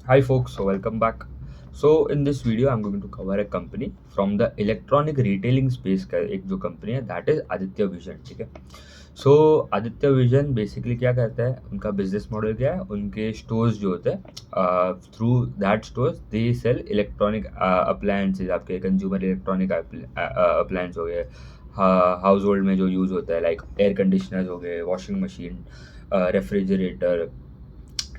Hi folks, so welcome back. So in this video I'm going to cover a company from the electronic retailing space का एक जो company है that is Aditya vision. ठीक है. सो Aditya vision basically क्या करता है, उनका बिजनेस मॉडल क्या है, उनके स्टोर्स जो होते हैं through that stores they sell electronic appliances, आपके कंज्यूमर इलेक्ट्रॉनिक अप्लायंस हो गए, हाउस होल्ड में जो यूज़ होता है, लाइक एयर कंडीशनर्स हो गए, washing machine, refrigerator,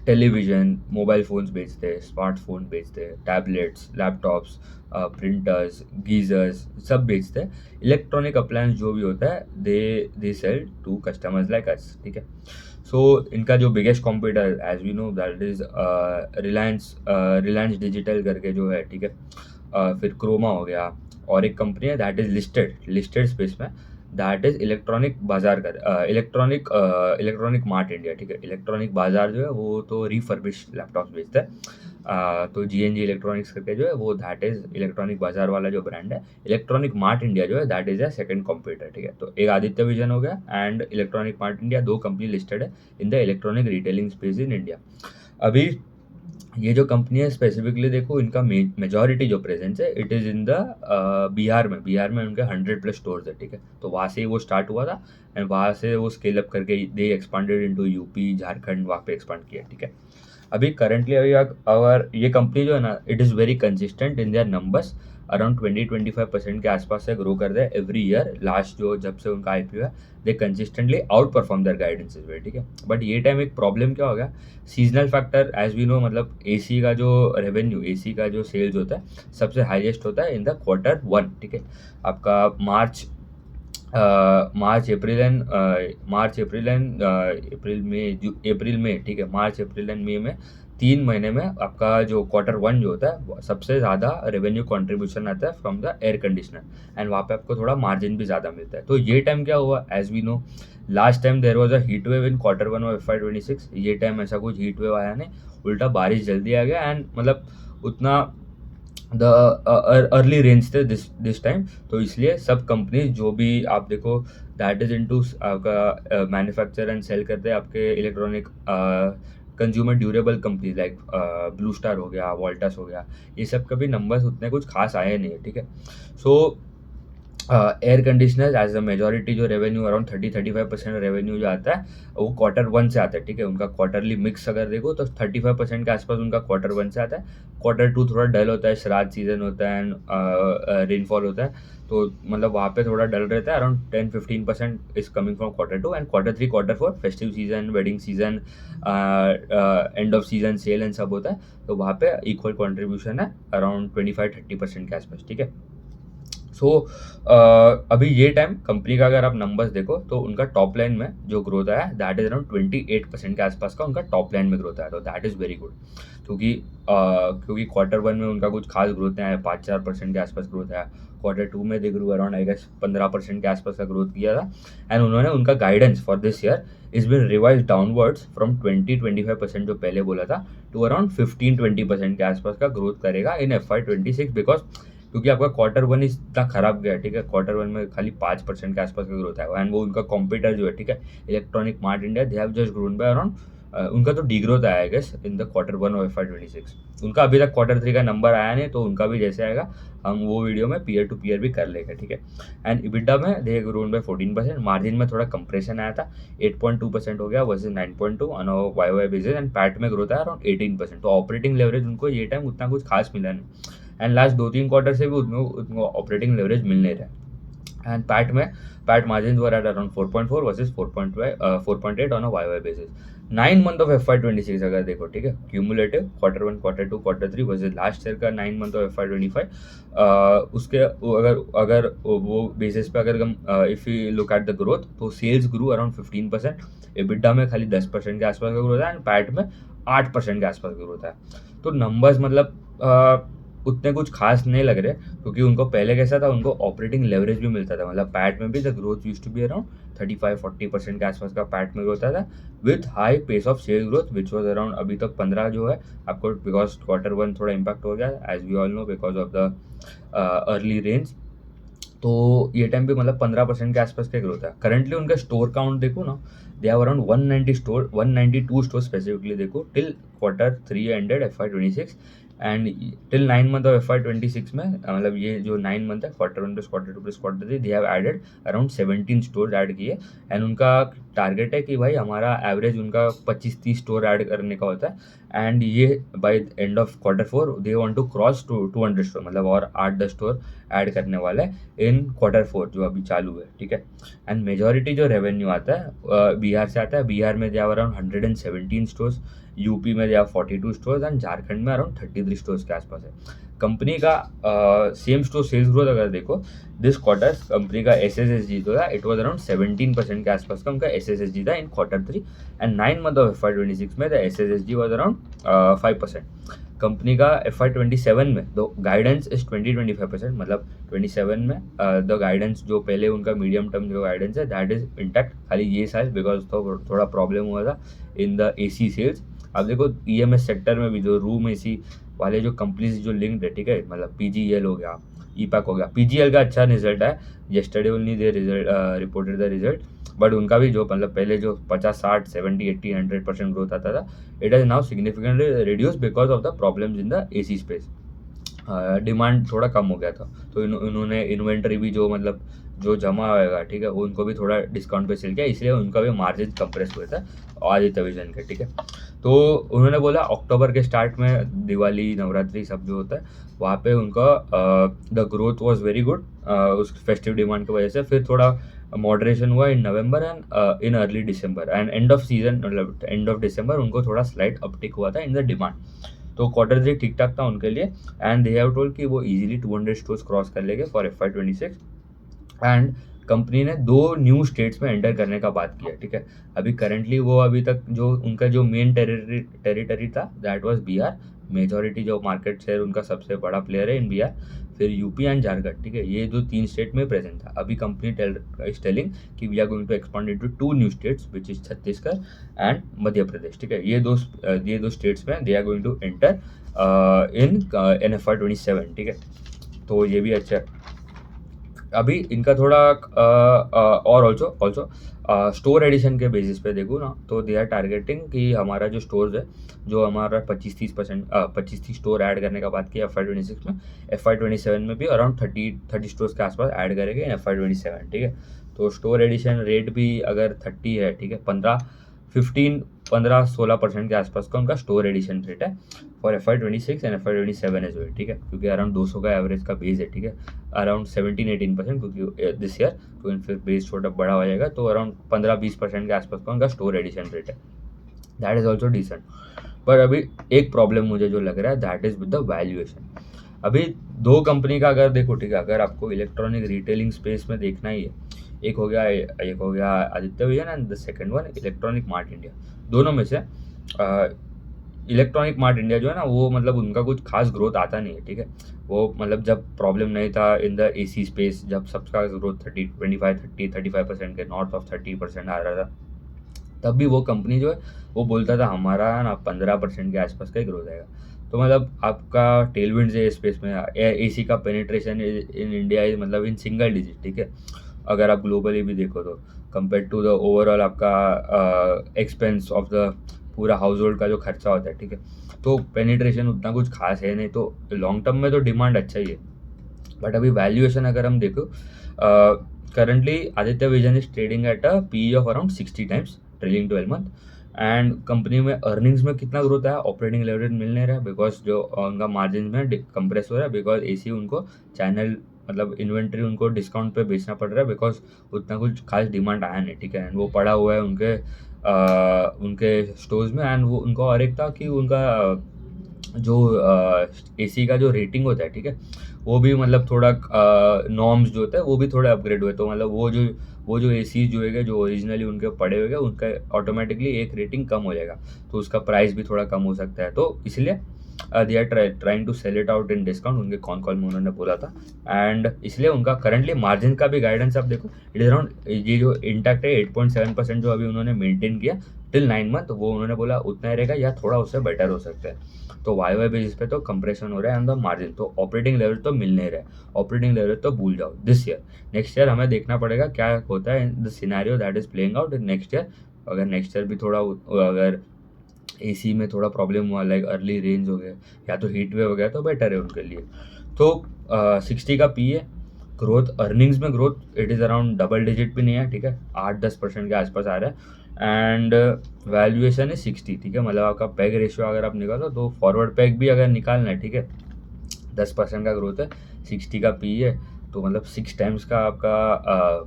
television, mobile phones बेचते हैं, स्मार्टफ़ोन बेचते हैं, टैबलेट्स, लैपटॉप्स, प्रिंटर्स, गीज़र्स सब बेचते हैं। इलेक्ट्रॉनिक अप्लायंस जो भी होता है they sell to customers like us. ठीक है. सो इनका जो biggest competitor as we know that is Reliance Digital करके जो है. ठीक है. फिर क्रोमा हो गया, और एक कंपनी है दैट इज़ लिस्टेड स्पेस में, दैट इज़ इलेक्ट्रॉनिक बाज़ार का इलेक्ट्रॉनिक मार्ट इंडिया. ठीक है. इलेक्ट्रॉनिक बाज़ार जो है वो तो रिफर्बिश लैपटॉप्स बेचता है. तो GNG इलेक्ट्रॉनिक्स करके जो है वो दैट इज़ इलेक्ट्रॉनिक बाज़ार वाला जो ब्रांड है. इलेक्ट्रॉनिक मार्ट इंडिया जो है that is a second competitor. ठीक है. तो एक आदित्य विजन हो गया एंड इलेक्ट्रॉनिक मार्ट इंडिया, दो कंपनी लिस्टेड है in the electronic retailing space in India. अभी ये जो कंपनी है स्पेसिफिकली देखो, इनका मेजॉरिटी जो प्रेजेंस है it is in the Bihar में उनके 100+ स्टोर्स है. ठीक है. तो वहाँ से ही वो स्टार्ट हुआ था एंड वहाँ से वो स्केल अप करके दे एक्सपांडेड इनटू यूपी, झारखंड, वहाँ पे एक्सपांड किया. ठीक है. अभी करंटली अभी अगर ये कंपनी जो है ना, it is very consistent in their numbers. Around 20-25% के आसपास से ग्रो कर रहे हैं एवरी ईयर. लास्ट जो जब से उनका IPO है, they consistently outperform their guidance is well. ठीक है. बट ये टाइम एक प्रॉब्लम क्या हो गया, seasonal factor as we know, मतलब एसी का जो सेल्स होता है सबसे हाईएस्ट होता है इन द Q1. ठीक है. आपका अप्रैल में. ठीक है. मार्च, अप्रैल एंड मई में 3 महीने में आपका जो Q1 जो होता है सबसे ज़्यादा रेवेन्यू कंट्रीब्यूशन आता है from the air conditioner and वहाँ पे आपको थोड़ा मार्जिन भी ज़्यादा मिलता है. तो ये टाइम क्या हुआ, as we know last time there was a heat wave in Q1 of FY26. ये टाइम ऐसा कुछ हीट वेव आया नहीं, उल्टा बारिश जल्दी आ गया एंड मतलब उतना द अर्ली रेंज थे दिस टाइम. तो इसलिए सब कंपनीज जो भी आप देखो दैट इज इनटू आपका मैन्युफैक्चर एंड सेल करते हैं आपके electronic consumer durable companies like blue star हो गया, वोल्टास हो गया, ये सब का भी नंबर्स उतने कुछ खास आए नहीं है. ठीक है. So air conditioner as a majority जो रेवेन्यू अराउंड 30-35% रेवेन्यू जो आता है वो Q1 से आता है. ठीक है. उनका क्वार्टरली मिक्स अगर देखो तो 35% के आसपास उनका Q1 से आता है. Q2 थोड़ा डल होता है, श्राद्ध सीजन होता है एंड रेनफॉल होता है, तो मतलब वहाँ पे थोड़ा डल रहता है. Around 10-15% is coming from Q2 and Q3 Q4 festive season, wedding season, and of season cell and सब होता है. तो वहाँ पे इक्वल कॉन्ट्रीब्यूशन है अराउंड 25-30% के आसपास. ठीक है. सो अभी ये टाइम कंपनी का अगर आप नंबर्स देखो तो उनका टॉप लाइन में जो ग्रोथ आया दैट इज अराउंड 28% के आसपास का उनका टॉप लाइन में ग्रोथ आया. तो दैट इज़ वेरी गुड. क्योंकि Q1 में उनका कुछ खास ग्रोथ नहीं आया, 5-4% के आसपास ग्रोथ आया. Q2 में they grow around I guess 15% के आसपास का ग्रोथ किया था एंड उन्होंने उनका guidance for this year is been revise downwards from 20-25% जो पहले बोला था टू अराउंड 15-20% के आसपास का ग्रोथ करेगा इन FY26. बिकॉज क्योंकि आपका Q1 इतना खराब गया. ठीक है. Q1 में खाली 5% के आसपास का ग्रोथ है एंड वो उनका कॉम्पिटिटर जो है, ठीक है, electronic Mart India, they have just grown by around उनका तो डीग्रोथ आया है guess in the Q1 of FY26. उनका अभी तक Q3 का नंबर आया नहीं, तो उनका भी जैसे आएगा हम वो वीडियो में पीयर टू पीयर भी कर लेंगे. ठीक है. एंड EBITDA में दे ग्रोन बाय 14%. मार्जिन में थोड़ा कंप्रेशन आया था, 8.2% हो गया versus 9.2 on YoY basis and PAT में ग्रोथ आया अराउंड 18%. तो ऑपरेटिंग लेवरेज उनको ये टाइम उतना कुछ खास मिला नहीं एंड लास्ट 2-3 क्वार्टर से भी उनको ऑपरेटिंग लेवरेज मिल नहीं रहा. And PAT margin were at around 4.4 versus 4.8 on a YoY basis. 9 month of FY26 अगर देखो, ठीक है, cumulative Q1, Q2, Q3 versus last year का 9 मंथ ऑफ FY25, उसके अगर वो बेसिस पे अगर हम if you look at the growth, तो सेल्स ग्रू अराउंड 15%, EBITDA में खाली 10% के आसपास का ग्रोथ है एंड पैट में 8% के आसपास का ग्रोथ है. तो नंबर्स मतलब उतने कुछ खास नहीं लग रहे, क्योंकि उनको पहले कैसा था, उनको ऑपरेटिंग लेवरेज भी मिलता था. मतलब पैट में भी the growth used to be around 35-40% के आसपास का पैट में होता था with high pace of sale growth which was around अभी तक 15 जो है आपको, बिकॉज Q1 थोड़ा इम्पैक्ट हो गया as we all know because of the early range. तो ये टाइम भी मतलब 15% के आसपास का ग्रोथ है। करंटली उनका स्टोर काउंट देखो ना, they have around 192 store specifically देखो till Q3 ended FY26 and till 9 month of FY26 में मतलब ये जो 9 मंथ है Q1 plus Q2 plus Q3 they have added around 17 store add किए एंड उनका टारगेट है कि भाई हमारा एवरेज उनका 25-30 स्टोर ऐड करने का होता है एंड ये by end of Q4 they want to cross 200 store, मतलब और 8-10 स्टोर ऐड करने वाला है इन Q4 जो अभी चालू है, ठीक है। एंड मेजॉरिटी जो रेवेन्यू आता है बिहार से आता है। बिहार में they have around 117 stores, UP में they have 42 stores and Jharkhand में अराउंड 33 स्टोर्स के आसपास है। कंपनी का सेम स्टोर सेल्स ग्रोथ अगर देखो दिस क्वार्टर कंपनी का SSSG जो था इट वाज अराउंड 17% के आसपास का उनका SSSG था इन Q3 and 9 month of FY26 में the SSSG was around 5%। Company का FY27 में द गाइडेंस इज 20-25%, मतलब 27 में द गाइडेंस जो पहले उनका मीडियम टर्म जो गाइडेंस है दैट इज इंटैक्ट, खाली ये साल बिकॉज तो थोड़ा प्रॉब्लम हुआ था इन द AC सेल्स। अब देखो EMS सेक्टर में भी जो रूम AC वाले जो कंपनीज जो लिंक्ड है, ठीक है, मतलब PGL हो गया, EPAC हो गया। PGL का अच्छा रिजल्ट है, yesterday only they result reported the result, but उनका भी जो मतलब पहले जो 50-60-70-80-100% ग्रोथ आता था it has now significantly reduce because of the problems in the AC space. Demand थोड़ा कम हो गया था तो इन्होंने इन्वेंटरी भी जो मतलब जो जमा होएगा, ठीक है, वो उनको भी थोड़ा डिस्काउंट पे सेल किया, इसलिए उनका भी मार्जिन कंप्रेस हुए थे आदित्य विजन के, ठीक है। तो उन्होंने बोला अक्टूबर के स्टार्ट में दिवाली नवरात्रि सब जो होता है वहाँ पे उनका the growth was very good उस फेस्टिव डिमांड की वजह से। फिर थोड़ा मॉडरेशन हुआ in November and in early December and end of season मतलब एंड ऑफ दिसंबर उनको थोड़ा स्लाइट अपटिक हुआ था इन द डिमांड। तो Q3 ठीक ठाक था उनके लिए एंड दे हैव टोल्ड कि वो इजीली 200 स्टोर्स क्रॉस कर लेंगे फॉर FY26 एंड कंपनी ने 2 न्यू स्टेट्स में एंटर करने का बात किया, ठीक है। अभी करंटली वो अभी तक जो उनका जो मेन टेरिटरी था दैट वाज बिहार, मेजॉरिटी जो मार्केट शेयर उनका सबसे बड़ा प्लेयर है इन बिहार, फिर यूपी एंड झारखंड, ठीक है, ये जो 3 स्टेट में प्रेजेंट था। अभी कंपनी इज टेलिंग कि we are going to expand into 2 new states which is Chhattisgarh and Madhya Pradesh, ठीक है। ये दो स्टेट्स में they are going to enter in FY27, ठीक है। तो ये भी अच्छा है। अभी इनका थोड़ा और ऑल्सो स्टोर एडिशन के बेसिस पे देखूँ ना तो दे आर टारगेटिंग कि हमारा जो स्टोर्स है जो हमारा 25-30 स्टोर ऐड करने का बात किया FY26 में, FY27 में भी अराउंड 30 स्टोर्स के आसपास ऐड करेंगे इन FY27, ठीक है। तो स्टोर एडिशन रेट भी अगर 30 है, ठीक है, 15-16% के आसपास का उनका स्टोर एडिशन रेट है for FY26 and FY27 as well, ठीक है, क्योंकि अराउंड 200 का एवरेज का बेस है, ठीक है, अराउंड 17-18%, क्योंकि दिस ईयर तो फिर बेस छोटा बड़ा हो जाएगा तो अराउंड 15-20% के आसपास का उनका स्टोर एडिशन रेट है, दैट इज ऑल्सो डिसेंट। पर अभी एक प्रॉब्लम मुझे जो लग रहा है that is with the valuation. अभी 2 कंपनी का अगर देखो, ठीक है, अगर आपको इलेक्ट्रॉनिक रिटेलिंग स्पेस में देखना ही है, एक हो गया Aditya vision and the second one electronic Mart India. दोनों में से इलेक्ट्रॉनिक मार्ट इंडिया जो है ना वो मतलब उनका कुछ खास ग्रोथ आता नहीं है, ठीक है। वो मतलब जब प्रॉब्लम नहीं था इन द AC स्पेस, जब सबका ग्रोथ 35% के नॉर्थ ऑफ 30% आ रहा था, तब भी वो कंपनी जो है वो बोलता था हमारा ना 15% के आसपास का ही ग्रोथ आएगा। तो मतलब आपका टेलविंड्स है स्पेस में, AC का पेनिट्रेशन इन इंडिया इज मतलब इन सिंगल डिजिट, ठीक है। अगर आप ग्लोबली भी देखो तो कंपेयर टू द ओवरऑल आपका एक्सपेंस ऑफ द पूरा हाउस होल्ड का जो खर्चा होता है, ठीक है, तो पेनिट्रेशन उतना कुछ खास है नहीं। तो लॉन्ग टर्म में तो डिमांड अच्छा ही है, बट अभी वैल्यूएशन अगर हम देखो currently Aditya vision is trading at a PE of around 60 times trailing 12 month and company में अर्निंग्स में कितना ग्रोथ है, ऑपरेटिंग लेवरेज मिल नहीं रहा है बिकॉज जो उनका मार्जिन में कंप्रेस हो रहा है बिकॉज AC उनको चैनल मतलब इन्वेंट्री उनको डिस्काउंट पे बेचना पड़ रहा है बिकॉज उतना कुछ खास डिमांड आया नहीं, ठीक है। एंड वो पड़ा हुआ है उनके स्टोर्स में एंड वो उनको और एक था कि उनका जो AC का जो रेटिंग होता है, ठीक है, वो भी मतलब थोड़ा नॉर्म्स जो होता है वो भी थोड़ा अपग्रेड हुए, तो मतलब वो जो AC जो है जो ओरिजिनली उनके पड़े हुए उनका ऑटोमेटिकली एक रेटिंग कम हो जाएगा तो उसका प्राइस भी थोड़ा कम हो सकता है। तो इसलिए they are trying to sell it out in discount, उनके कॉन कॉल में उन्होंने बोला था। एंड इसलिए उनका करंटली मार्जिन का भी गाइडेंस आप देखो, इट इज अराउंड, ये जो इंटैक्ट है 8.7% जो अभी उन्होंने मेंटेन किया टिल 9 मंथ, वो उन्होंने बोला उतना ही रहेगा या थोड़ा उससे बेटर हो सकता है। तो वाई वाई बेसिस पे तो कंप्रेशन हो रहा है ऑन द मार्जिन, तो ऑपरेटिंग लेवरेज तो मिल नहीं रहा है, ऑपरेटिंग लेवरेज तो भूल जाओ दिस ईयर। नेक्स्ट ईयर हमें देखना पड़ेगा क्या होता है in the scenario that is playing out in next year. अगर नेक्स्ट ईयर भी थोड़ा अगर एसी में थोड़ा प्रॉब्लम हुआ, लाइक अर्ली रेंज हो गया या तो हीट वेव हो गया, तो बेटर है उनके लिए। तो 60 का पी है, ग्रोथ अर्निंग्स में growth it is around double digit भी नहीं है, ठीक है, 8-10% के आसपास आ रहा है। एंड वैल्यूएशन है 60, ठीक है, मतलब आपका पैग रेशियो अगर आप निकालो तो फॉरवर्ड पैग भी अगर निकालना है, ठीक है, 10% का ग्रोथ है, 60 का पी है, तो मतलब 6 टाइम्स का आपका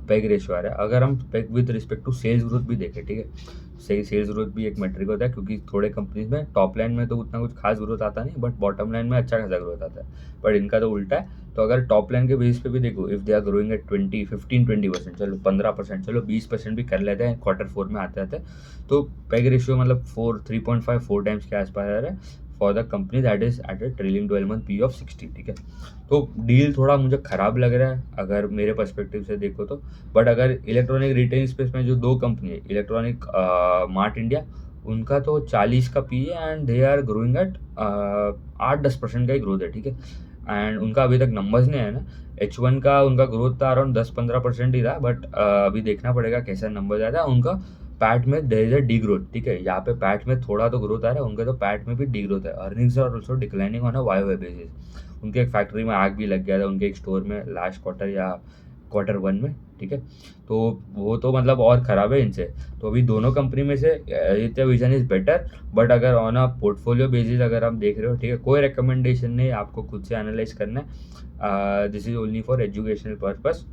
पैग रेशियो आ रहा है। अगर हम पैग with respect to sales growth भी देखें, ठीक है, सही सेल्स ग्रोथ भी एक मेट्रिक होता है, क्योंकि थोड़े कंपनीज में टॉप लाइन में तो उतना कुछ खास ग्रोथ आता नहीं, बट बॉटम लाइन में अच्छा खासा ग्रोथ आता है, बट इनका तो उल्टा है। तो अगर टॉप लाइन के बेस पे भी देखो, if they are growing at 15-20%, चलो 15%, चलो 20% भी कर लेते हैं Q4 में आते आते, तो पैग रेशियो मतलब 3.5-4 टाइम्स के आसपास आ रहा है for the company that is at a trailing 12 month P of 60, ठीक है। तो डील थोड़ा मुझे ख़राब लग रहा है अगर मेरे पर्सपेक्टिव से देखो तो। बट अगर इलेक्ट्रॉनिक रिटेल स्पेस में जो दो कंपनी है, इलेक्ट्रॉनिक मार्ट इंडिया, उनका तो 40 का पी है and they are growing at 8-10% का ही ग्रोथ है, ठीक है। एंड उनका अभी तक नंबर्स नहीं है ना, H1 का उनका ग्रोथ था अराउंड 10-15% ही था, बट अभी देखना पड़ेगा कैसा नंबर आता है उनका। पैट में there is a degrowth, ठीक है, यहाँ पे पैट में थोड़ा तो ग्रोथ आ रहा है, उनका तो पैट में भी डी ग्रोथ है। Earnings are also declining on a Y Y basis. उनके एक फैक्ट्री में आग भी लग गया था, उनके एक स्टोर में लास्ट क्वार्टर या Q1 में, ठीक है। तो वो तो मतलब और ख़राब है इनसे। तो अभी दोनों कंपनी में से Aditya vision is better, but अगर ऑन अ पोर्टफोलियो बेसिस अगर आप देख रहे हो, ठीक है, कोई रिकमेंडेशन नहीं, आपको खुद से एनालाइज करना है, this is only for educational purpose.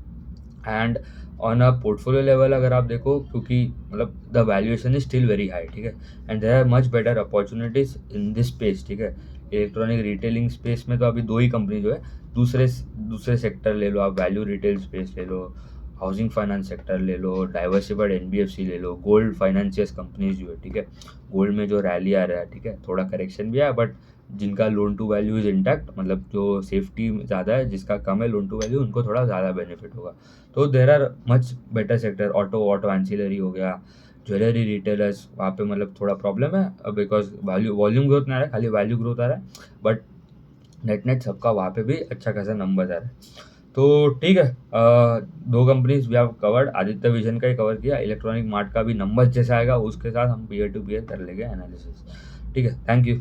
And on a portfolio level अगर आप देखो, क्योंकि मतलब the valuation is still very high, ठीक है, and there are much better opportunities in this space, ठीक है। इलेक्ट्रॉनिक रिटेलिंग स्पेस में तो अभी दो ही कंपनी जो है, दूसरे दूसरे सेक्टर ले लो आप, वैल्यू रिटेल स्पेस ले लो, हाउसिंग फाइनेंस सेक्टर ले लो, डाइवर्सिफाइड एनबीएफसी ले लो, गोल्ड फाइनेंशियस कंपनीज जो है, ठीक है, गोल्ड में जो रैली आ रहा है, ठीक है, थोड़ा करेक्शन भी आया, बट जिनका loan to value is intact, मतलब जो सेफ्टी ज़्यादा है, जिसका कम है लोन टू वैल्यू, उनको थोड़ा ज़्यादा बेनिफिट होगा। तो there are much better sector, auto ancillary हो गया, ज्वेलरी रिटेलर्स, वहाँ पे मतलब थोड़ा प्रॉब्लम है बिकॉज वॉल्यूम ग्रोथ नहीं आ रहा है, खाली वैल्यू ग्रोथ आ रहा है, बट नेट नेट सबका वहाँ पे भी अच्छा खासा नंबर आ रहा है। तो ठीक है, दो companies we have covered, Aditya Vision का ही कवर किया, इलेक्ट्रॉनिक मार्ट का भी नंबर जैसा आएगा उसके साथ हम पीयर टू पीयर कर लेंगे एनालिसिस, ठीक है। Thank you.